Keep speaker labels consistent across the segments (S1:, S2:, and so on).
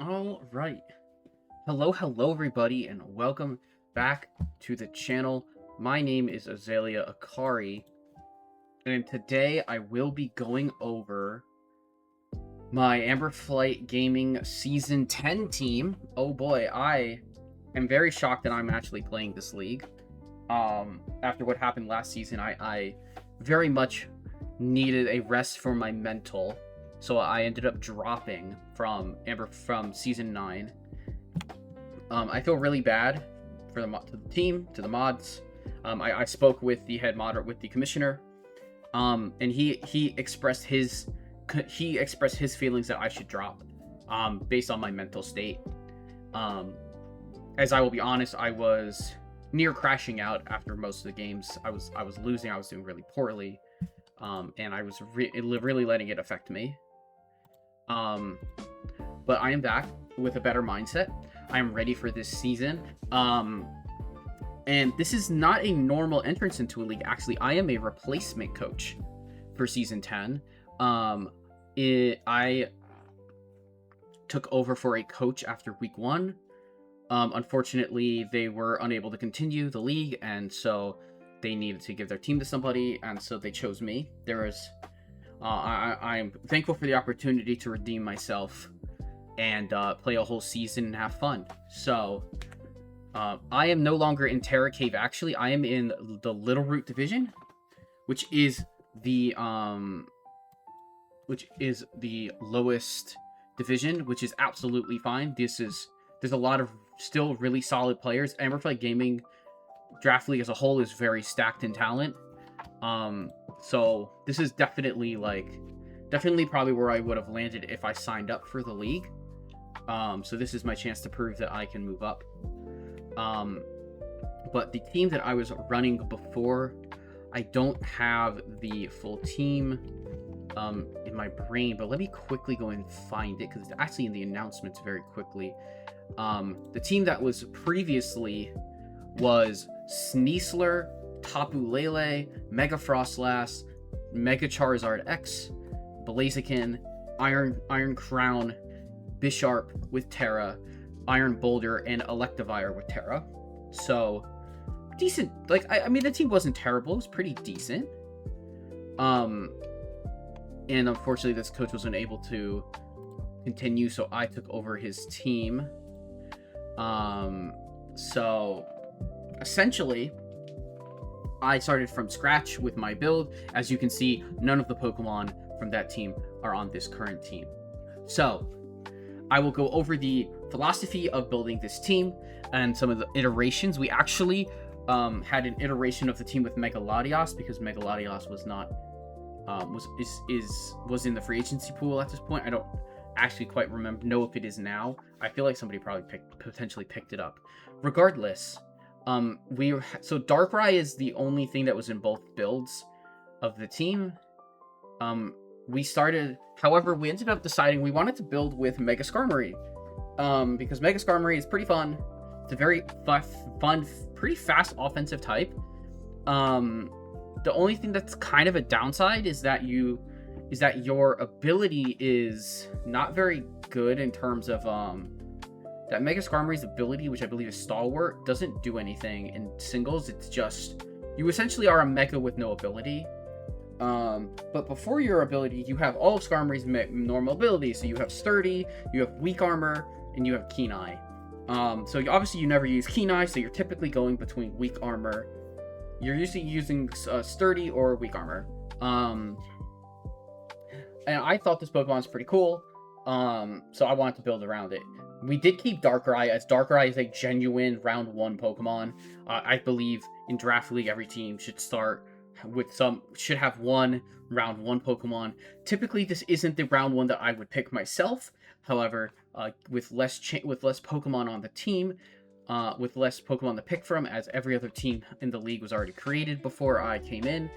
S1: All right. Hello, everybody, and welcome back to the channel. My name is Azalea Akari, and today I will be going over my Amber Flight Gaming Season 10 team. Oh boy, I am very shocked that I'm actually playing this league. After what happened last season, I very much needed a rest for my mental. So I ended up dropping from Season 9. I feel really bad for to the team, to the mods. I spoke with the head moderator, with the commissioner, and he expressed his feelings that I should drop, based on my mental state. As I will be honest, I was near crashing out after most of the games. I was losing. I was doing really poorly, and I was really letting it affect me. But I am back with a better mindset. I am ready for this season. And this is not a normal entrance into a league. Actually, I am a replacement coach for Season 10. I took over for a coach after Week 1. Unfortunately, they were unable to continue the league, and so they needed to give their team to somebody, and so they chose me. I am thankful for the opportunity to redeem myself and play a whole season and have fun. So, I am no longer in Terra Cave. Actually, I am in the Littleroot Division, which is the lowest division, which is absolutely fine. There's a lot of still really solid players. Amber Flight Gaming Draft League as a whole is very stacked in talent. So this is definitely probably where I would have landed if I signed up for the league. So this is my chance to prove that I can move up. But the team that I was running before, I don't have the full team in my brain, but let me quickly go and find it because it's actually in the announcements very quickly. The team that was previously was Sneasler, Tapu Lele, Mega Frostlass, Mega Charizard X, Blaziken, Iron Crown, Bisharp with Terra, Iron Boulder, and Electivire with Terra. So, decent. I mean, the team wasn't terrible. It was pretty decent. And unfortunately, this coach wasn't able to continue, so I took over his team. So, essentially, I started from scratch with my build. As you can see, none of the Pokemon from that team are on this current team. So, I will go over the philosophy of building this team and some of the iterations. We actually had an iteration of the team with Mega Latios because Mega Latios was not was in the free agency pool at this point. I don't actually quite know if it is now. I feel like somebody probably potentially picked it up. Regardless, so Darkrai is the only thing that was in both builds of the team. However, we ended up deciding we wanted to build with Mega Skarmory, because Mega Skarmory is pretty fun. It's a very fun, pretty fast offensive type. The only thing that's kind of a downside is that your ability is not very good in terms of that Mega Skarmory's ability, which I believe is Stalwart, doesn't do anything in singles. It's just you essentially are a Mega with no ability. But before your ability, you have all of Skarmory's normal abilities. So you have Sturdy, you have Weak Armor, and you have Keen Eye. So obviously you never use Keen Eye, so you're typically going between Weak Armor. You're usually using Sturdy or Weak Armor. And I thought this Pokemon's pretty cool, so I wanted to build around it. We did keep Darkrai, as Darkrai is a genuine round 1 Pokemon. I believe in Draft League, every team should start should have one round 1 Pokemon. Typically, this isn't the round 1 that I would pick myself. However, with less Pokemon on the team, with less Pokemon to pick from, as every other team in the league was already created before I came in,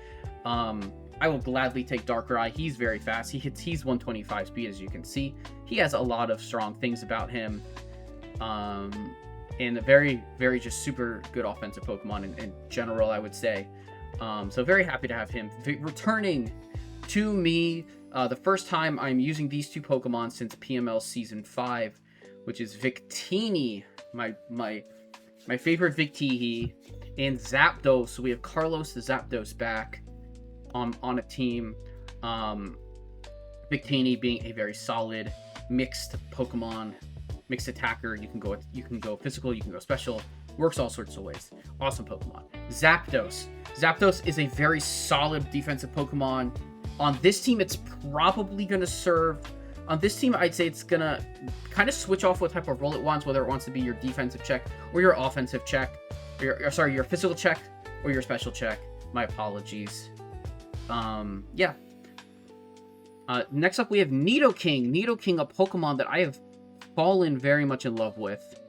S1: I will gladly take Darkrai. He's very fast. He's 125 speed, as you can see. He has a lot of strong things about him. And a very, very just super good offensive Pokemon in general, I would say. So very happy to have him returning to me. The first time I'm using these two Pokemon since PML Season 5, which is Victini, my favorite Victini, and Zapdos. So we have Carlos the Zapdos back on a team. Victini being a very solid mixed Pokemon, mixed attacker. You can go physical, you can go special. Works all sorts of ways. Awesome Pokemon. Zapdos. Zapdos is a very solid defensive Pokemon. On this team, it's probably going to serve... On this team, I'd say it's going to kind of switch off what type of role it wants, whether it wants to be your defensive check or your offensive check. Or your physical check or your special check. My apologies. Yeah. Next up, we have Nidoking. Nidoking, a Pokemon that I have fallen very much in love with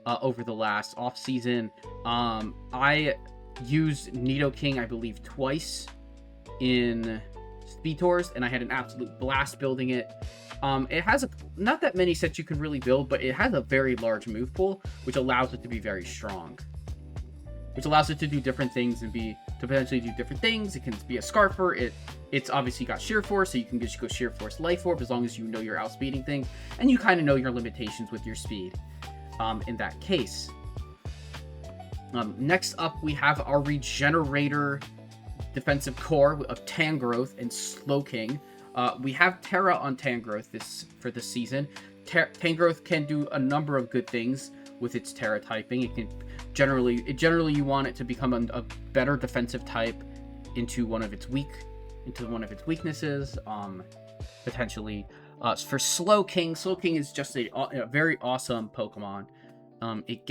S1: over the last off-season. I used Nidoking, I believe, twice in Speed Tours, and I had an absolute blast building it. It has not that many sets you can really build, but it has a very large move pool, which allows it to be very strong. Which allows it to do different things and to potentially do different things. It can be a Scarfer. It's obviously got Sheer Force, so you can just go Sheer Force, Life Orb, as long as you know your outspeeding thing, and you kind of know your limitations with your speed. In that case. Next up, we have our Regenerator defensive core of Tangrowth and Slowking. We have Terra on Tangrowth for this season. Tangrowth can do a number of good things with its Terra typing. It can generally you want it to become a better defensive type into one of its weaknesses. Potentially. For Slowking, Slowking is just a very awesome Pokemon. It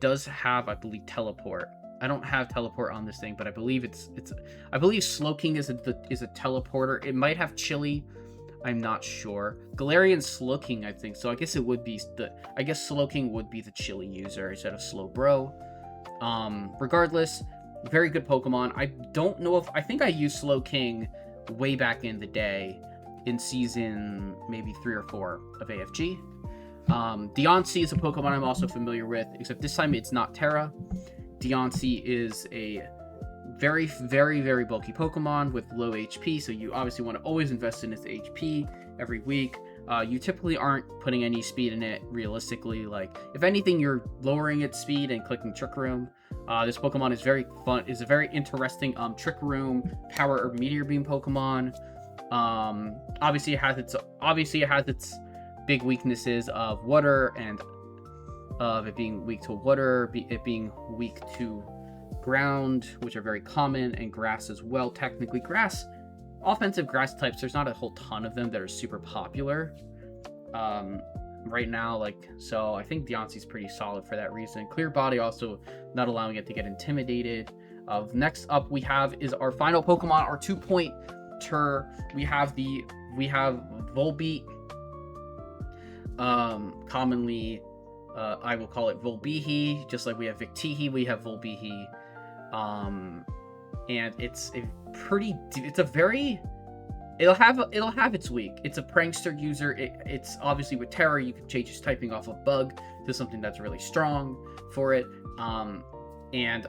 S1: does have, I believe, Teleport. I don't have Teleport on this thing, but I believe I believe Slowking is a teleporter. It might have Chili. I'm not sure. Galarian Slowking, I think. So I guess Slowking would be the Chili user instead of Slowbro. Regardless, very good Pokemon. I don't know I think I used Slowking way back in the day in season maybe 3 or 4 of AFG. Deontay is a Pokemon I'm also familiar with, except this time it's not Terra. Deontay is a very, very, very bulky Pokemon with low HP, so you obviously want to always invest in its HP every week. You typically aren't putting any speed in it realistically. Like, if anything, you're lowering its speed and clicking Trick Room. This Pokemon is very fun. Is a very interesting Trick Room, Power or Meteor Beam Pokemon. Obviously it has its big weaknesses of water and of it being weak to water, it being weak to ground, which are very common, and grass as well. Technically, offensive grass types, there's not a whole ton of them that are super popular right now. So I think Deontay's pretty solid for that reason. Clear Body also not allowing it to get intimidated. Next up we have is our final Pokemon, our 2-pointer. We have Volbeat. Commonly, I will call it Volbeat. Just like we have Victini, we have Volbeat. And it'll have its weak. It's a prankster user. It's obviously with Terra, you can change its typing off of Bug to something that's really strong for it. And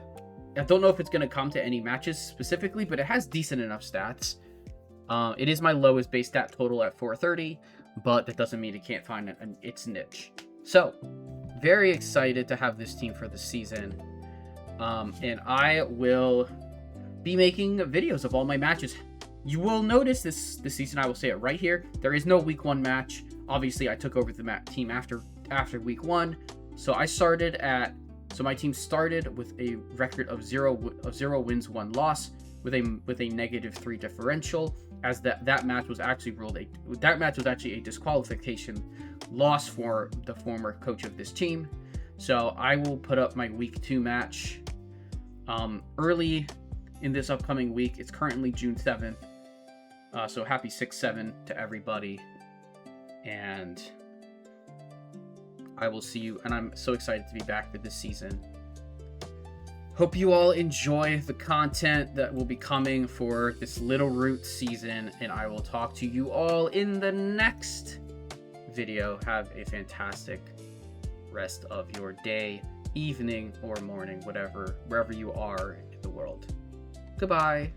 S1: I don't know if it's going to come to any matches specifically, but it has decent enough stats. It is my lowest base stat total at 430, but that doesn't mean it can't find its niche. So, very excited to have this team for the season. And I will be making videos of all my matches. You will notice this season, I will say it right here, there is no week 1 match. Obviously, I took over the team after week 1. So my team started with a record of 0 wins, 1 loss with a -3 differential, as that match was actually a disqualification loss for the former coach of this team. So I will put up my week 2 match early in this upcoming week. It's currently June 7th. So happy 6/7 to everybody. And I will see you, and I'm so excited to be back for this season. Hope you all enjoy the content that will be coming for this Littleroot season, and I will talk to you all in the next video. Have a fantastic rest of your day, evening, or morning, wherever you are in the world. Goodbye.